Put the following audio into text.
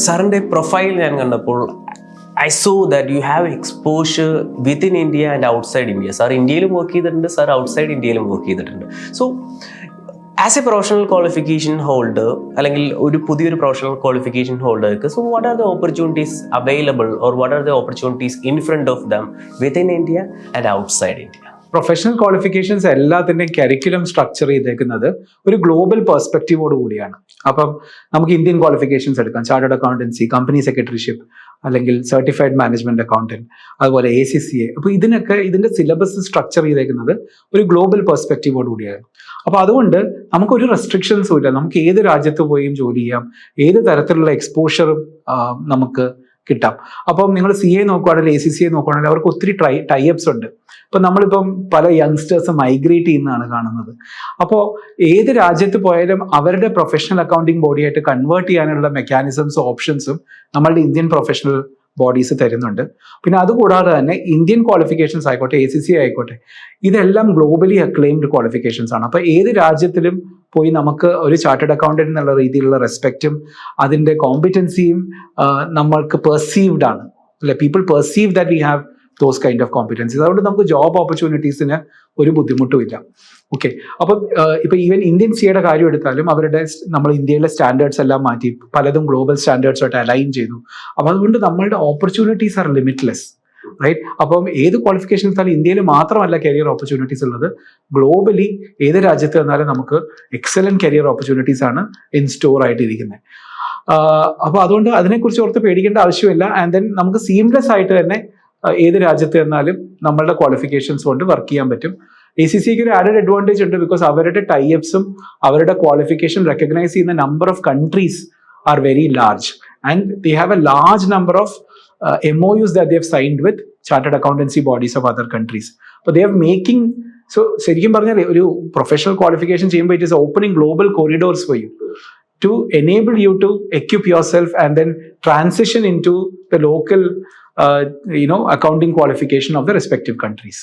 സാറിൻ്റെ പ്രൊഫൈൽ ഞാൻ കണ്ടപ്പോൾ I saw that you have exposure within India and outside India. Sir ഇന്ത്യയിലും work ചെയ്തിട്ടുണ്ട്, സാർ ഔട്ട്സൈഡ് ഇന്ത്യയിലും വർക്ക് ചെയ്തിട്ടുണ്ട്. So as a professional qualification holder അല്ലെങ്കിൽ ഒരു പുതിയൊരു പ്രൊഫഷണൽ ക്വാളിഫിക്കേഷൻ ഹോൾഡർക്ക്, so what are the opportunities available or what are the opportunities in front of them within India and outside India? Professional qualifications എല്ലാത്തിൻ്റെയും curriculum structure ചെയ്തേക്കുന്നത് ഒരു global പെർസ്പെക്റ്റീവോട് കൂടിയാണ്. അപ്പം നമുക്ക് ഇന്ത്യൻ ക്വാളിഫിക്കേഷൻസ് എടുക്കാം, ചാർട്ടേഡ് അക്കൗണ്ടൻസി, കമ്പനി സെക്രട്ടറിഷിപ്പ്, അല്ലെങ്കിൽ certified management accountant, അതുപോലെ ACCA. അപ്പോൾ ഇതിന്റെ സിലബസ് സ്ട്രക്ചർ ചെയ്തേക്കുന്നത് ഒരു ഗ്ലോബൽ പെർസ്പെക്റ്റീവോട് കൂടിയാണ്. അപ്പോൾ അതുകൊണ്ട് നമുക്കൊരു റെസ്ട്രിക്ഷൻസും ഇല്ല. നമുക്ക് ഏത് രാജ്യത്ത് പോയും ജോലി ചെയ്യാം, ഏത് തരത്തിലുള്ള എക്സ്പോഷറും നമുക്ക് കിട്ടാം. അപ്പം നിങ്ങൾ CA നോക്കുകയാണെങ്കിൽ, ACCA നോക്കുകയാണെങ്കിൽ അവർക്ക് ഒത്തിരി ടൈപ്സ് ഉണ്ട്. ഇപ്പം നമ്മളിപ്പം പല യങ്സ്റ്റേഴ്സ് മൈഗ്രേറ്റ് ചെയ്യുന്നതാണ് കാണുന്നത്. അപ്പോൾ ഏത് രാജ്യത്ത് പോയാലും അവരുടെ പ്രൊഫഷണൽ അക്കൗണ്ടിങ് ബോഡിയായിട്ട് കൺവേർട്ട് ചെയ്യാനുള്ള മെക്കാനിസംസും ഓപ്ഷൻസും നമ്മളുടെ ഇന്ത്യൻ പ്രൊഫഷണൽ ബോഡീസ് തരുന്നുണ്ട്. പിന്നെ അതുകൂടാതെ തന്നെ ഇന്ത്യൻ ക്വാളിഫിക്കേഷൻസ് ആയിക്കോട്ടെ, ACCA ആയിക്കോട്ടെ, ഇതെല്ലാം ഗ്ലോബലി അക്ലെയിംഡ് ക്വാളിഫിക്കേഷൻസ് ആണ്. അപ്പോൾ ഏത് രാജ്യത്തിലും പോയി നമുക്ക് ഒരു ചാർട്ടേഡ് അക്കൗണ്ടന്റ് എന്നുള്ള രീതിയിലുള്ള റെസ്പെക്റ്റും അതിൻ്റെ കോമ്പിറ്റൻസിയും നമ്മൾക്ക് പെർസീവ്ഡ് ആണ്, അല്ലെ? People perceive that we have those kind of competencies. അതുകൊണ്ട് നമുക്ക് ജോബ് ഓപ്പർച്യൂണിറ്റീസിന് ഒരു ബുദ്ധിമുട്ടും ഇല്ല. ഓക്കെ, അപ്പം ഇപ്പം ഈവൻ ഇന്ത്യൻ CAയുടെ കാര്യം എടുത്താലും നമ്മൾ ഇന്ത്യയിലെ സ്റ്റാൻഡേർഡ്സ് എല്ലാം മാറ്റി പലതും ഗ്ലോബൽ സ്റ്റാൻഡേർഡ്സുമായിട്ട് അലൈൻ ചെയ്തു. അപ്പം അതുകൊണ്ട് നമ്മളുടെ ഓപ്പർച്യൂണിറ്റീസ് ആർ ലിമിറ്റ്ലെസ്, റൈറ്റ്? അപ്പം ഏത് ക്വാളിഫിക്കേഷൻ എടുത്താലും ഇന്ത്യയിൽ മാത്രമല്ല കരിയർ ഓപ്പർച്യൂണിറ്റീസ് ഉള്ളത്, ഗ്ലോബലി ഏത് രാജ്യത്ത് വന്നാലും നമുക്ക് എക്സലന്റ് കരിയർ ഓപ്പർച്യൂണിറ്റീസ് ആണ് ഇൻ സ്റ്റോർ ആയിട്ടിരിക്കുന്നത്. അപ്പോൾ അതുകൊണ്ട് അതിനെക്കുറിച്ച് ഓർത്ത് പേടിക്കേണ്ട ആവശ്യമില്ല. ആൻഡ് ദെൻ നമുക്ക് സീംലെസ് ആയിട്ട് തന്നെ ഏത് രാജ്യത്ത് ചെന്നാലും നമ്മളുടെ ക്വാളിഫിക്കേഷൻസ് കൊണ്ട് വർക്ക് ചെയ്യാൻ പറ്റും. ACCക്ക് ഒരു ആഡഡ് അഡ്വാൻറ്റേജ് ഉണ്ട്, ബിക്കോസ് അവരുടെ ടൈപ്സും അവരുടെ ക്വാളിഫിക്കേഷൻ റെക്കഗ്നൈസ് ചെയ്യുന്ന number of countries are very large, and they have A large number of MOUs that they have signed with chartered accountancy bodies of other countries. But they are making, so ശരിക്കും പറഞ്ഞാൽ ഒരു professional qualification ചെയ്യുമ്പോൾ it is opening global corridors for you to enable you to equip yourself and then transition into the local accounting qualification of the respective countries.